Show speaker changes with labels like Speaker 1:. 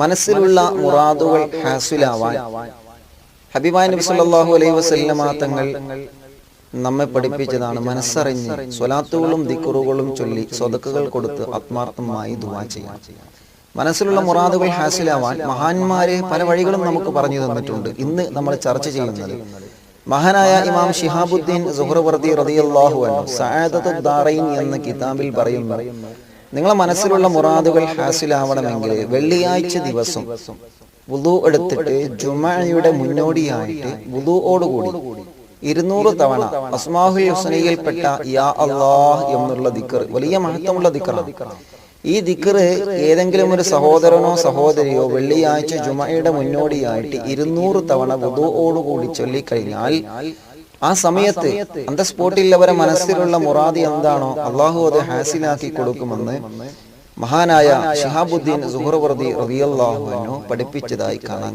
Speaker 1: മനസ്സിലുള്ള മുറാദുകൾ ഹാസിലാവാൻ ഹബീബായ നബി സല്ലല്ലാഹു അലൈഹി വസല്ലമ തങ്ങൾ നമ്മെ പഠിപ്പിച്ചതാണ് മനസ്സറിഞ്ഞ് സ്വലാത്തുകളും ദിക്റുകളും ചൊല്ലി സ്വതക്കകൾ കൊടുത്ത് ആത്മാർത്ഥമായി ദുആ ചെയ്യാൻ. മനസ്സിലുള്ള മുറാദുകൾ ഹാസിലാവാൻ മഹാന്മാരെ പല വഴികളും നമുക്ക് പറഞ്ഞു തന്നിട്ടുണ്ട്. ഇന്ന് നമ്മൾ ചർച്ച ചെയ്യുന്നത് മഹാനായ ഇമാം ശിഹാബുദ്ദീൻ സുഹ്റവർദി റളിയല്ലാഹു അൻഹു സഅദത്തുദ് ദാറൈൻ എന്ന കിതാബിൽ പറയുന്നു, നിങ്ങളെ മനസ്സിലുള്ള മുറാദുകൾ ഹാസിലാവണമെങ്കിൽ വെള്ളിയാഴ്ച ദിവസം വുളു എടുത്തിട്ട് ജുമഅയുടെ മുന്നോടിയായിട്ട് വുളുഓടുകൂടി 200 തവണ അസ്മാഉൽ ഹുസ്നയിൽപ്പെട്ട യാ അല്ലാഹ് എന്നുള്ള ദിക്ർ, വലിയ മഹത്വമുള്ള ദിക്റാണ്. ഈ ദിക്ർ ഏതെങ്കിലും ഒരു സഹോദരനോ സഹോദരിയോ വെള്ളിയാഴ്ച ജുമഅയുടെ മുന്നോടിയായിട്ട് 200 തവണ വുളുഓടുകൂടി ചൊല്ലിക്കഴിഞ്ഞാൽ ആ സമയത്ത് അന്ത സ്പോട്ടിൽ അവരെ മനസ്സിലുള്ള മുറാദ് എന്താണോ അള്ളാഹു അത് ഹാസിലാക്കി കൊടുക്കുമെന്ന് മഹാനായ ശിഹാബുദ്ദീൻ സുഹ്റവർദി റളിയല്ലാഹു അൻഹു പഠിപ്പിച്ചതായി കാണാം.